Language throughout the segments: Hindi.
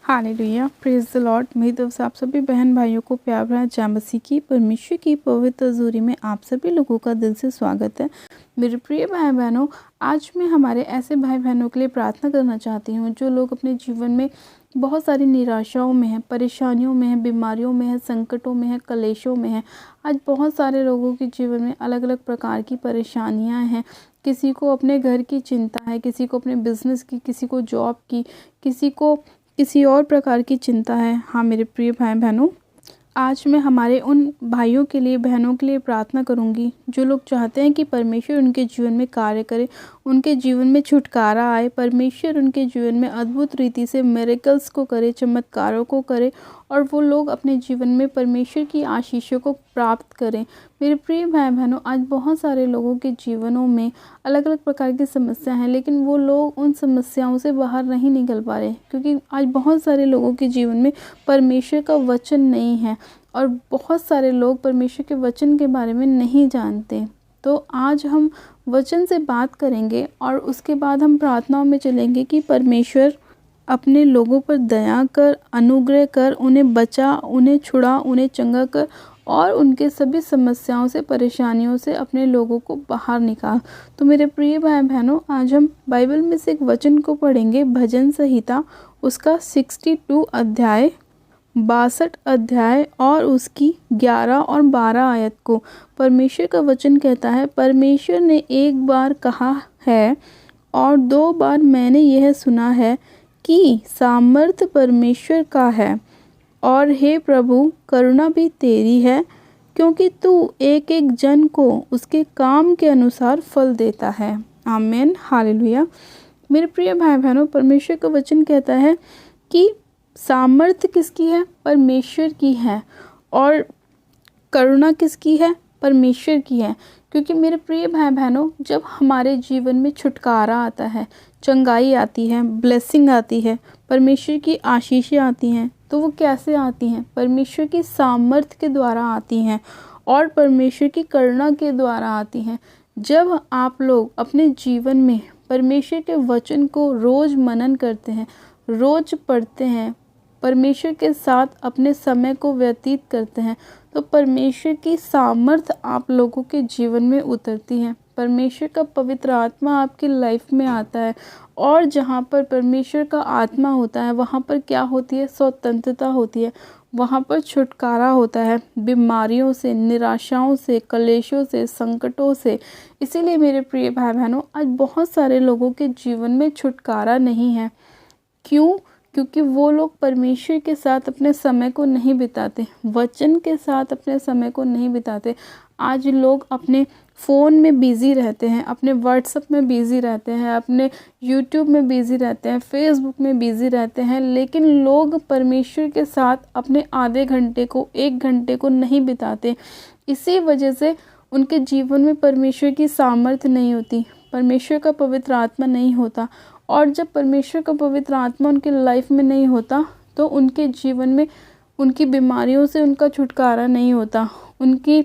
Hallelujah, praise the Lord. मेरी तरफ से आप सभी बहन भाइयों को प्यार भरा जय मसीह की परमेश्वर की पवित्र हजूरी में आप सभी लोगों का दिल से स्वागत है। मेरे प्रिय भाई बहनों, आज मैं हमारे ऐसे भाई बहनों के लिए प्रार्थना करना चाहती हूँ जो लोग अपने जीवन में बहुत सारी निराशाओं में हैं, परेशानियों में हैं, बीमारियों में हैं, संकटों में हैं, कलेशों में हैं। आज बहुत सारे लोगों के जीवन में अलग अलग प्रकार की परेशानियाँ हैं। किसी को अपने घर की चिंता है, किसी को अपने बिजनेस की, किसी को जॉब की, किसी को किसी और प्रकार की चिंता है। हाँ मेरे प्रिय भाई बहनों, आज मैं हमारे उन भाइयों के लिए, बहनों के लिए प्रार्थना करूंगी जो लोग चाहते हैं कि परमेश्वर उनके जीवन में कार्य करे, उनके जीवन में छुटकारा आए, परमेश्वर उनके जीवन में अद्भुत रीति से मिरेकल्स को करे, चमत्कारों को करे और वो लोग अपने जीवन में परमेश्वर की आशीषों को प्राप्त करें। मेरे प्रिय भाई बहनों, आज बहुत सारे लोगों के जीवनों में अलग अलग प्रकार की समस्या हैं, लेकिन वो लोग उन समस्याओं से बाहर नहीं निकल पा रहे क्योंकि आज बहुत सारे लोगों के जीवन में परमेश्वर का वचन नहीं है और बहुत सारे लोग परमेश्वर के वचन के बारे में नहीं जानते। तो आज हम वचन से बात करेंगे और उसके बाद हम प्रार्थनाओं में चलेंगे कि परमेश्वर अपने लोगों पर दया कर, अनुग्रह कर, उन्हें बचा, उन्हें छुड़ा, उन्हें चंगा कर और उनके सभी समस्याओं से, परेशानियों से अपने लोगों को बाहर निकाल। तो मेरे प्रिय भाई बहनों, आज हम बाइबल में से एक वचन को पढ़ेंगे, भजन संहिता उसका 62 अध्याय, 62 अध्याय और उसकी 11 और 12 आयत को। परमेश्वर का वचन कहता है, परमेश्वर ने एक बार कहा है और 2 बार मैंने यह सुना है कि सामर्थ परमेश्वर का है और हे प्रभु, करुणा भी तेरी है, क्योंकि तू एक एक जन को उसके काम के अनुसार फल देता है। आमीन, हालेलुया। मेरे प्रिय भाई बहनों, परमेश्वर का वचन कहता है कि सामर्थ किसकी है? परमेश्वर की है। और करुणा किसकी है? परमेश्वर की है। क्योंकि मेरे प्रिय भाई बहनों, जब हमारे जीवन में छुटकारा आता है, चंगाई आती है, ब्लेसिंग आती है, परमेश्वर की आशीषें आती हैं, तो वो कैसे आती हैं? परमेश्वर की सामर्थ के द्वारा आती हैं और परमेश्वर की करुणा के द्वारा आती हैं। जब आप लोग अपने जीवन में परमेश्वर के वचन को रोज़ मनन करते हैं, रोज़ पढ़ते हैं, परमेश्वर के साथ अपने समय को व्यतीत करते हैं, तो परमेश्वर की सामर्थ आप लोगों के जीवन में उतरती है। परमेश्वर का पवित्र आत्मा आपकी लाइफ में आता है और जहाँ पर परमेश्वर का आत्मा होता है वहाँ पर क्या होती है? स्वतंत्रता होती है। वहाँ पर छुटकारा होता है बीमारियों से, निराशाओं से, कलेशों से, संकटों से। इसीलिए मेरे प्रिय भाई बहनों, आज बहुत सारे लोगों के जीवन में छुटकारा नहीं है। क्यों? क्योंकि वो लोग परमेश्वर के साथ अपने समय को नहीं बिताते, वचन के साथ अपने समय को नहीं बिताते। आज लोग अपने फ़ोन में बिज़ी रहते हैं, अपने व्हाट्सएप में बिज़ी रहते हैं, अपने यूट्यूब में बिज़ी रहते हैं, फेसबुक में बिज़ी रहते हैं, लेकिन लोग परमेश्वर के साथ अपने आधे घंटे को, 1 घंटे को नहीं बिताते। इसी वजह से उनके जीवन में परमेश्वर की सामर्थ्य नहीं होती, परमेश्वर का पवित्र आत्मा नहीं होता। और जब परमेश्वर का पवित्र आत्मा उनके लाइफ में नहीं होता तो उनके जीवन में उनकी बीमारियों से उनका छुटकारा नहीं होता, उनकी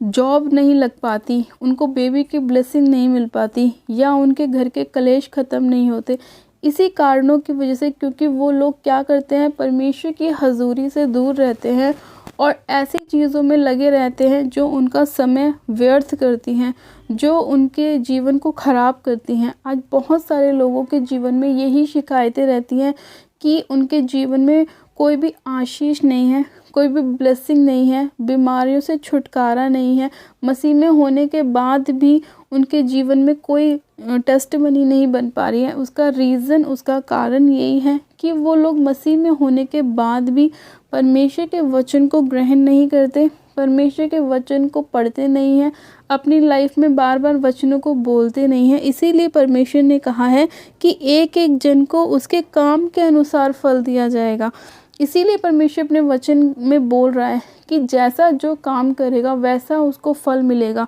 जॉब नहीं लग पाती, उनको बेबी की ब्लेसिंग नहीं मिल पाती या उनके घर के कलेश ख़त्म नहीं होते। इसी कारणों की वजह से, क्योंकि वो लोग क्या करते हैं? परमेश्वर की हजूरी से दूर रहते हैं और ऐसी चीज़ों में लगे रहते हैं जो उनका समय व्यर्थ करती हैं, जो उनके जीवन को ख़राब करती हैं। आज बहुत सारे लोगों के जीवन में यही शिकायतें रहती हैं कि उनके जीवन में कोई भी आशीष नहीं है, कोई भी ब्लेसिंग नहीं है, बीमारियों से छुटकारा नहीं है। मसीह में होने के बाद भी उनके जीवन में कोई टेस्टिमनी नहीं बन पा रही है। उसका रीज़न, उसका कारण यही है कि वो लोग मसीह में होने के बाद भी परमेश्वर के वचन को ग्रहण नहीं करते, परमेश्वर के वचन को पढ़ते नहीं हैं, अपनी लाइफ में बार बार वचनों को बोलते नहीं हैं। इसीलिए परमेश्वर ने कहा है कि एक एक जन को उसके काम के अनुसार फल दिया जाएगा। इसीलिए परमेश्वर अपने वचन में बोल रहा है कि जैसा जो काम करेगा वैसा उसको फल मिलेगा।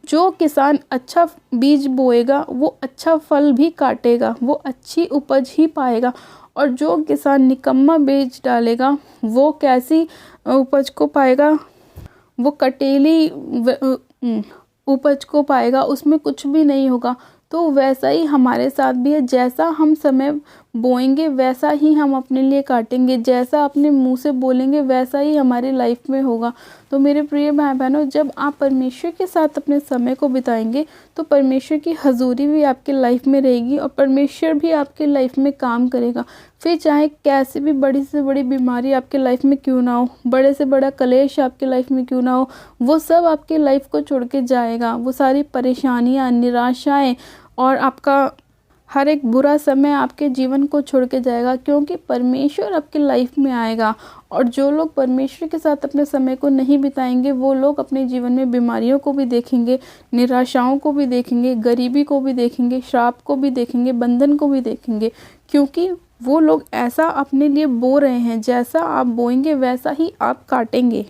जो किसान अच्छा बीज बोएगा वो अच्छा फल भी काटेगा, वो अच्छी उपज ही पाएगा। और जो किसान निकम्मा बीज डालेगा वो कैसी उपज को पाएगा? वो कटेली उपज को पाएगा, उसमें कुछ भी नहीं होगा। तो वैसा ही हमारे साथ भी है, जैसा हम समय बोएंगे वैसा ही हम अपने लिए काटेंगे, जैसा अपने मुंह से बोलेंगे वैसा ही हमारी लाइफ में होगा। तो मेरे प्रिय भाई बहनों, जब आप परमेश्वर के साथ अपने समय को बिताएंगे तो परमेश्वर की हजूरी भी आपकी लाइफ में रहेगी और परमेश्वर भी आपकी लाइफ में काम करेगा। फिर चाहे कैसी भी बड़ी से बड़ी बीमारी आपके लाइफ में क्यों ना हो, बड़े से बड़ा कलेश आपके लाइफ में क्यों ना हो, वो सब आपके लाइफ को छोड़ के जाएगा। वो सारी परेशानियां, निराशाएं और आपका हर एक बुरा समय आपके जीवन को छोड़ के जाएगा, क्योंकि परमेश्वर आपकी लाइफ में आएगा। और जो लोग परमेश्वर के साथ अपने समय को नहीं बिताएंगे वो लोग अपने जीवन में बीमारियों को भी देखेंगे, निराशाओं को भी देखेंगे, गरीबी को भी देखेंगे, श्राप को भी देखेंगे, बंधन को भी देखेंगे, क्योंकि वो लोग ऐसा अपने लिए बो रहे हैं, जैसा आप बोएंगे वैसा ही आप काटेंगे।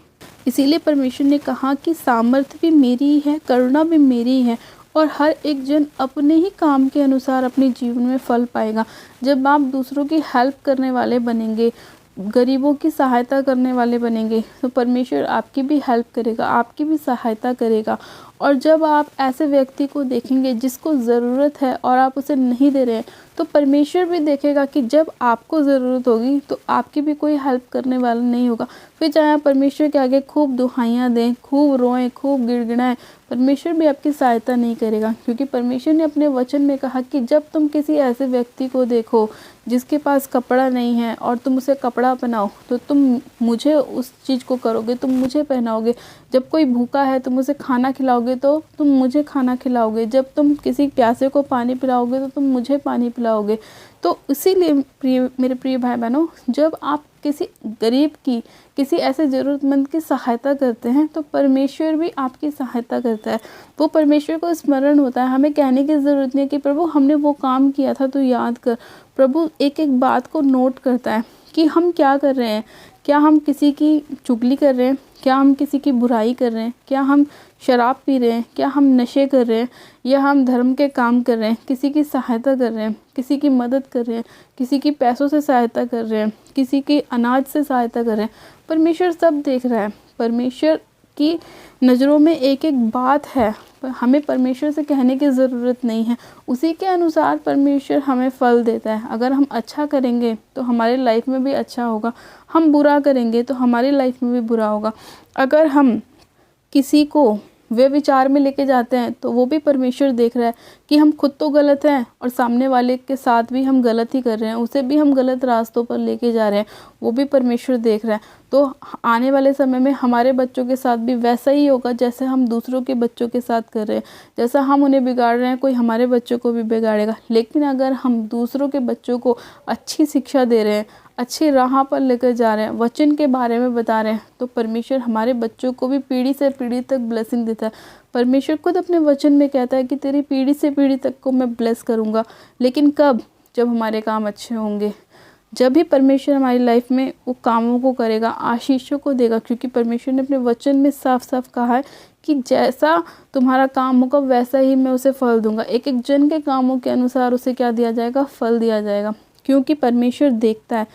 इसीलिए परमेश्वर ने कहा कि सामर्थ्य भी मेरी ही है, करुणा भी मेरी है और हर एक जन अपने ही काम के अनुसार अपने जीवन में फल पाएगा। जब आप दूसरों की हेल्प करने वाले बनेंगे, गरीबों की सहायता करने वाले बनेंगे, तो परमेश्वर आपकी भी हेल्प करेगा, आपकी भी सहायता करेगा। और जब आप ऐसे व्यक्ति को देखेंगे जिसको ज़रूरत है और आप उसे नहीं दे रहे हैं, तो परमेश्वर भी देखेगा कि जब आपको ज़रूरत होगी तो आपकी भी कोई हेल्प करने वाला नहीं होगा। फिर चाहे आप परमेश्वर के आगे खूब दुहाइयाँ दें, खूब रोएं, खूब गिड़गिड़ाएं, परमेश्वर भी आपकी सहायता नहीं करेगा, क्योंकि परमेश्वर ने अपने वचन में कहा कि जब तुम किसी ऐसे व्यक्ति को देखो जिसके पास कपड़ा नहीं है और तुम उसे कपड़ा पहनाओ, तो तुम मुझे उस चीज़ को करोगे, तुम मुझे पहनाओगे। जब कोई भूखा है तुम उसे खाना खिलाओगे तो तुम मुझे खाना खिलाओगे। जब तुम किसी प्यासे को पानी पिलाओगे तो तुम मुझे पानी पिलाओगे। तो इसीलिए मेरे प्रिय भाई बहनों, जब आप किसी गरीब की, किसी ऐसे ज़रूरतमंद की सहायता करते हैं तो परमेश्वर भी आपकी सहायता करता है। वो परमेश्वर को स्मरण होता है, हमें कहने की ज़रूरत नहीं है कि प्रभु हमने वो काम किया था तो याद कर। प्रभु एक एक बात को नोट करता है कि हम क्या कर रहे हैं, क्या हम किसी की चुगली कर रहे हैं, क्या हम किसी की बुराई कर रहे हैं, क्या हम शराब पी रहे हैं, क्या हम नशे कर रहे हैं, या हम धर्म के काम कर रहे हैं, किसी की सहायता कर रहे हैं, किसी की मदद कर रहे हैं, किसी की पैसों से सहायता कर रहे हैं, किसी की अनाज से सहायता कर रहे हैं। परमेश्वर सब देख रहा है। परमेश्वर की नज़रों में एक एक बात है, पर हमें परमेश्वर से कहने की ज़रूरत नहीं है। उसी के अनुसार परमेश्वर हमें फल देता है। अगर हम अच्छा करेंगे तो हमारे लाइफ में भी अच्छा होगा, हम बुरा करेंगे तो हमारी लाइफ में भी बुरा होगा। अगर हम किसी को वे विचार में लेके जाते हैं तो वो भी परमेश्वर देख रहा है कि हम खुद तो गलत हैं और सामने वाले के साथ भी हम गलत ही कर रहे हैं, उसे भी हम गलत रास्तों पर लेके जा रहे हैं, वो भी परमेश्वर देख रहा है। तो आने वाले समय में हमारे बच्चों के साथ भी वैसा ही होगा जैसे हम दूसरों के बच्चों के साथ कर रहे हैं। जैसा हम उन्हें बिगाड़ रहे हैं, कोई हमारे बच्चों को भी बिगाड़ेगा। लेकिन अगर हम दूसरों के बच्चों को अच्छी शिक्षा दे रहे हैं, अच्छी राह पर लेकर जा रहे हैं, वचन के बारे में बता रहे हैं, तो परमेश्वर हमारे बच्चों को भी पीढ़ी से पीढ़ी तक ब्लेसिंग देता है। परमेश्वर खुद अपने वचन में कहता है कि तेरी पीढ़ी से पीढ़ी तक को मैं ब्लेस करूँगा। लेकिन कब? जब हमारे काम अच्छे होंगे, जब भी परमेश्वर हमारी लाइफ में वो कामों को करेगा, आशीषों को देगा। क्योंकि परमेश्वर ने अपने वचन में साफ साफ कहा है कि जैसा तुम्हारा काम होगा वैसा ही मैं उसे फल दूंगा। एक एक जन के कामों के अनुसार उसे क्या दिया जाएगा? फल दिया जाएगा। क्योंकि परमेश्वर देखता है,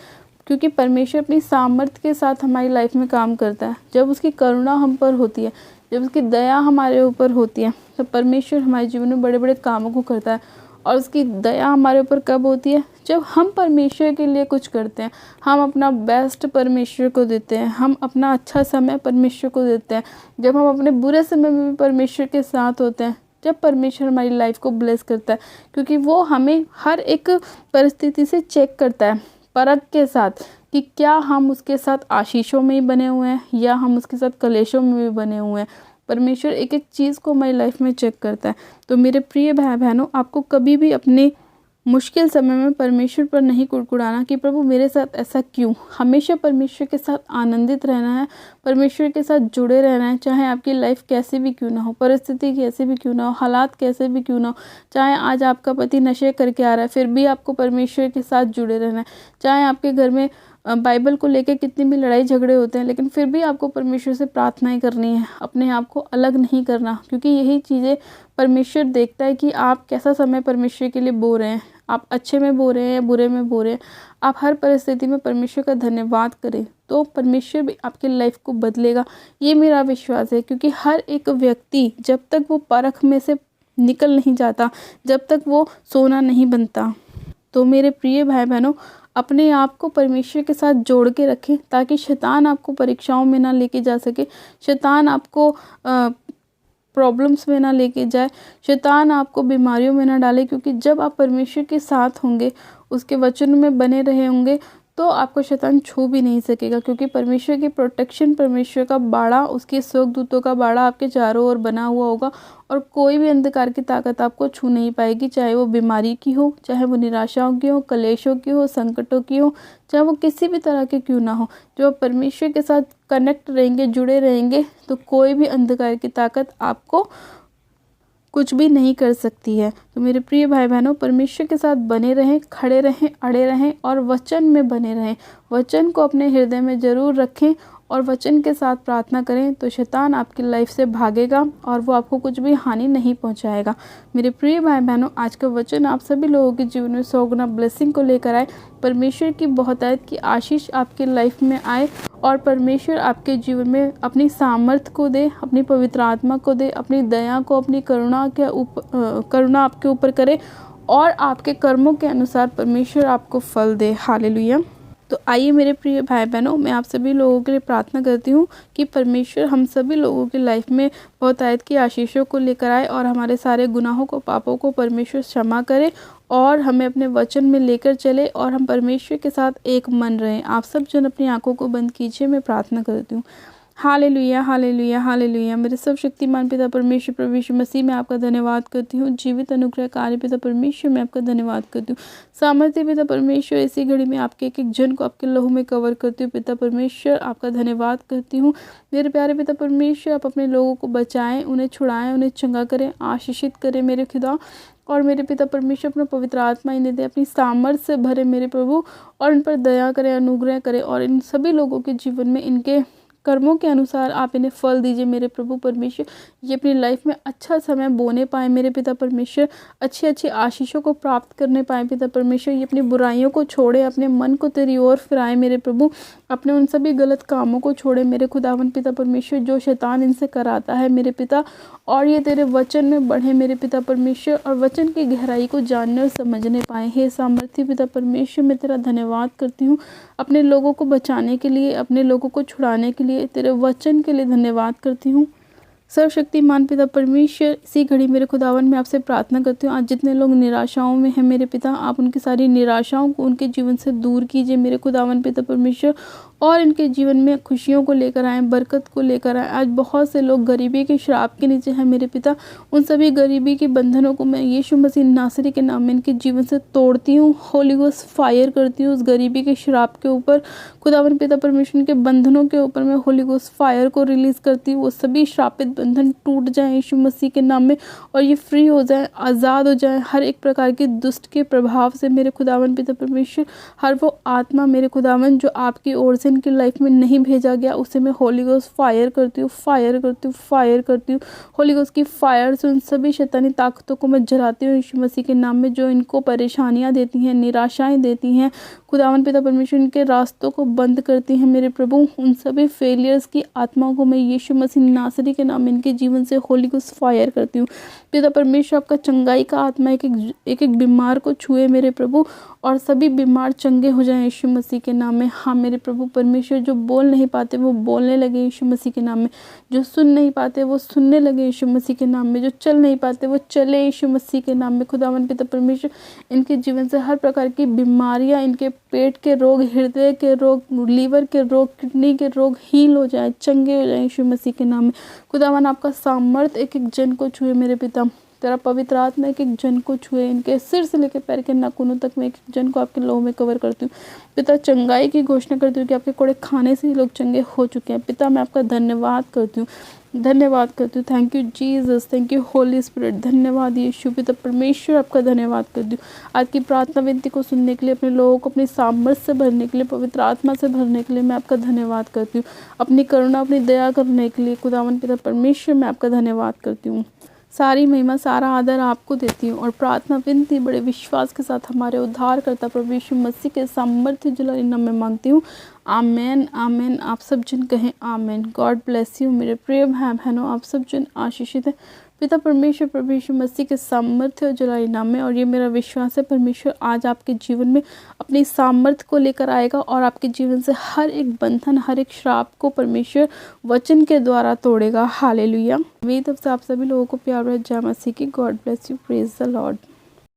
क्योंकि परमेश्वर अपनी सामर्थ्य के साथ हमारी लाइफ में काम करता है। जब उसकी करुणा हम पर होती है, जब उसकी दया हमारे ऊपर होती है, तो परमेश्वर हमारे जीवन में बड़े बड़े कामों को करता है। और उसकी दया हमारे ऊपर कब होती है? जब हम परमेश्वर के लिए कुछ करते हैं, हम अपना बेस्ट परमेश्वर को देते हैं, हम अपना अच्छा समय परमेश्वर को देते हैं, जब हम अपने बुरे समय में भी परमेश्वर के साथ होते हैं, जब परमेश्वर हमारी लाइफ को ब्लेस करता है। क्योंकि वो हमें हर एक परिस्थिति से चेक करता है, परख के साथ, कि क्या हम उसके साथ आशीषों में ही बने हुए हैं या हम उसके साथ कलेशों में भी बने हुए हैं। परमेश्वर एक एक चीज़ को हमारी लाइफ में चेक करता है। तो मेरे प्रिय भाई बहनों, आपको कभी भी अपने मुश्किल समय में परमेश्वर पर नहीं कुड़कुड़ाना कि प्रभु मेरे साथ ऐसा क्यों। हमेशा परमेश्वर के साथ आनंदित रहना है, परमेश्वर के साथ जुड़े रहना है। चाहे आपकी लाइफ कैसी भी क्यों ना हो, परिस्थिति कैसी भी क्यों ना हो, हालात कैसे भी क्यों ना हो। चाहे आज आपका पति नशे करके आ रहा है, फिर भी आपको परमेश्वर के साथ जुड़े रहना है। चाहे आपके घर में बाइबल को लेकर कितनी भी लड़ाई झगड़े होते हैं, लेकिन फिर भी आपको परमेश्वर से प्रार्थनाएं करनी है, अपने आप को अलग नहीं करना। क्योंकि यही चीज़ें परमेश्वर देखता है कि आप कैसा समय परमेश्वर के लिए बो रहे हैं, आप अच्छे में बो रहे हैं या बुरे में बो रहे हैं। आप हर परिस्थिति में परमेश्वर का धन्यवाद करें तो परमेश्वर भी आपकी लाइफ को बदलेगा, ये मेरा विश्वास है। क्योंकि हर एक व्यक्ति जब तक वो परख में से निकल नहीं जाता, जब तक वो सोना नहीं बनता, तो मेरे प्रिय भाई बहनों, अपने आप को परमेश्वर के साथ जोड़ के रखें ताकि शैतान आपको परीक्षाओं में ना लेके जा सके, शैतान आपको प्रॉब्लम्स में ना लेके जाए, शैतान आपको बीमारियों में ना डाले। क्योंकि जब आप परमेश्वर के साथ होंगे, उसके वचन में बने रहे होंगे, तो आपको शैतान छू भी नहीं सकेगा। क्योंकि परमेश्वर की प्रोटेक्शन, परमेश्वर का बाड़ा, उसके स्वर्गदूतों का बाड़ा आपके चारों ओर बना हुआ होगा और कोई भी अंधकार की ताकत आपको छू नहीं पाएगी। चाहे वो बीमारी की हो, चाहे वो निराशाओं की हो, कलेशों की हो, संकटों की हो, चाहे वो किसी भी तरह के क्यों ना हो। जो आप परमेश्वर के साथ कनेक्ट रहेंगे, जुड़े रहेंगे, तो कोई भी अंधकार की ताकत आपको कुछ भी नहीं कर सकती है। तो मेरे प्रिय भाई बहनों, परमेश्वर के साथ बने रहें, खड़े रहें, अड़े रहें और वचन में बने रहें। वचन को अपने हृदय में ज़रूर रखें और वचन के साथ प्रार्थना करें, तो शैतान आपकी लाइफ से भागेगा और वो आपको कुछ भी हानि नहीं पहुंचाएगा। मेरे प्रिय भाई बहनों, आज का वचन आप सभी लोगों के जीवन में 100 गुना ब्लेसिंग को लेकर आए। परमेश्वर की बहुतायत की आशीष आपके लाइफ में आए और परमेश्वर आपके जीवन में अपनी सामर्थ को दे, अपनी पवित्र आत्मा को दे, अपनी दया को, अपनी करुणा आपके ऊपर करे और आपके कर्मों के अनुसार परमेश्वर आपको फल दे। हालेलुया। तो आइए मेरे प्रिय भाई बहनों, मैं आप सभी लोगों के लिए प्रार्थना करती हूँ कि परमेश्वर हम सभी लोगों की लाइफ में बहुतायत की आशीषों को लेकर आए और हमारे सारे गुनाहों को, पापों को परमेश्वर क्षमा करे और हमें अपने वचन में लेकर चले और हम परमेश्वर के साथ एक मन रहें। आप सब जन अपनी आंखों को बंद कीजिए, मैं प्रार्थना करती हूँ। Hallelujah, hallelujah, hallelujah. मेरे सब शक्तिमान पिता परमेश्वर प्रभु यीशु मसीह में आपका धन्यवाद करती हूँ। जीवित अनुग्रहकारी पिता परमेश्वर में आपका धन्यवाद करती हूँ। सामर्थ्य पिता परमेश्वर, इसी घड़ी में आपके एक एक जन को आपके लहू में कवर करती हूँ। पिता परमेश्वर, आपका धन्यवाद करती हूँ। मेरे प्यारे पिता परमेश्वर, आप अपने लोगों को बचाएं, उन्हें छुड़ाएं, उन्हें चंगा करें, आशीषित करें मेरे खुदा। और मेरे पिता परमेश्वर, अपना पवित्र आत्मा इन्हें दे, अपनी सामर्थ से भरे मेरे प्रभु, और इन पर दया करें, अनुग्रह करें और इन सभी लोगों के जीवन में इनके कर्मों के अनुसार आप इन्हें फल दीजिए मेरे प्रभु परमेश्वर। ये अपनी लाइफ में अच्छा समय बोने पाए मेरे पिता परमेश्वर, अच्छी अच्छी आशीषों को प्राप्त करने पाए पिता परमेश्वर। ये अपनी बुराइयों को छोड़े, अपने मन को तेरी ओर फिराए मेरे प्रभु, अपने उन सभी गलत कामों को छोड़े मेरे खुदावन पिता परमेश्वर जो शैतान इनसे कराता है मेरे पिता, और ये तेरे वचन में बढ़े मेरे पिता परमेश्वर और वचन की गहराई को जानने और समझने पाए। हे सामर्थ्य पिता परमेश्वर, मैं तेरा धन्यवाद करती हूँ अपने लोगों को बचाने के लिए, अपने लोगों को छुड़ाने के लिए, तेरे वचन के लिए धन्यवाद करती हूँ। सर्वशक्तिमान पिता परमेश्वर, इसी घड़ी मेरे खुदावन में आपसे प्रार्थना करती हूँ, आज जितने लोग निराशाओं में हैं मेरे पिता, आप उनकी सारी निराशाओं को उनके जीवन से दूर कीजिए मेरे खुदावन पिता परमेश्वर, और इनके जीवन में खुशियों को लेकर आएँ, बरकत को लेकर आएँ। आज बहुत से लोग गरीबी के श्राप के नीचे हैं मेरे पिता, उन सभी गरीबी के बंधनों को मैं यीशु मसीह नासरी के नाम में इनके जीवन से तोड़ती हूँ। होली गोस्ट फायर करती हूँ उस गरीबी के श्राप के ऊपर, खुदावन पिता परमेश्वर के बंधनों के ऊपर मैं होली गोस्ट फायर को रिलीज करती हूँ। वो सभी श्रापित बंधन टूट जाएं यीशु मसीह के नाम में, और ये फ्री हो जाएं, आज़ाद हो जाएं हर एक प्रकार के दुष्ट के प्रभाव से मेरे खुदावन पिता परमेश्वर। हर वो आत्मा मेरे खुदावन जो आपकी ओर से इनकी लाइफ में नहीं भेजा गया, उसे मैं होली गोस्ट फायर करती हूँ, फायर करती हूँ, फायर करती हूँ। होली गोस्ट की फायर से उन सभी शैतानी ताकतों को मैं जलाती हूँ यीशु मसीह के नाम में, जो इनको परेशानियाँ देती हैं, निराशाएँ देती हैं खुदावन पिता परमेश्वर, इनके रास्तों को बंद करती हैं मेरे प्रभु। उन सभी फेलियर्स की आत्माओं को मैं यीशु मसीह नासरी के नाम में इनके जीवन से होली गोस्ट फायर करती हूँ। पिता परमेश्वर, आपका चंगाई का आत्मा एक एक बीमार को छुए मेरे प्रभु, और सभी बीमार चंगे हो जाएं यीशु मसीह के नाम में। हाँ मेरे प्रभु परमेश्वर, जो बोल नहीं पाते वो बोलने लगे यीशु मसीह के नाम में, जो सुन नहीं पाते वो सुनने लगे यीशु मसीह के नाम में, जो चल नहीं पाते वो चले यीशु मसीह के नाम में। खुदावन पिता परमेश्वर, इनके जीवन से हर प्रकार की बीमारियां, इनके पेट के रोग, हृदय के रोग, लीवर के रोग, किडनी के रोग हील हो जाए, चंगे हो जाए यीशु मसीह के नाम में। खुदावन, आपका सामर्थ एक एक जन को छुए मेरे पिता, तेरा पवित्र आत्मा एक एक जन को छुए, इनके सिर से लेकर पैर के नाखूनों तक मैं एक एक जन को आपके लोह में कवर करती हूँ पिता। चंगाई की घोषणा करती हूँ कि आपके कोड़े खाने से ही लोग चंगे हो चुके हैं पिता। मैं आपका धन्यवाद करती हूँ, धन्यवाद करती हूँ। Thank you Jesus, thank you Holi spirit. धन्यवाद यीशु पिता परमेश्वर, आपका धन्यवाद करती हूँ आज की प्रार्थना विनती को सुनने के लिए, अपने लोगों को अपनी सामर्थ से भरने के लिए, पवित्र आत्मा से भरने के लिए मैं आपका धन्यवाद करती हूँ। अपनी करुणा, अपनी दया करने के लिए खुदावन पिता परमेश्वर, मैं आपका धन्यवाद करती हूँ। सारी महिमा, सारा आदर आपको देती हूँ और प्रार्थना विनती बड़े विश्वास के साथ हमारे उद्धारकर्ता प्रभु यीशु मसीह के सामर्थ्य जुलाली नाम में मांगती हूँ। आमेन, आमेन। आप सब जन कहें आमेन। गॉड ब्लेस यू मेरे प्रिय भाई बहनों, आप सब जन आशीषित हैं। पिता परमेश्वर प्रभु यीशु मसीह के सामर्थ्य और जलाली नाम में, और ये मेरा विश्वास है परमेश्वर आज आपके जीवन में अपनी सामर्थ्य को लेकर आएगा और आपके जीवन से हर एक बंधन, हर एक श्राप को परमेश्वर वचन के द्वारा तोड़ेगा। हालेलुया। उम्मीद है आप सभी लोगों को प्यार भरा जय मसीह की। God bless you. Praise the Lord.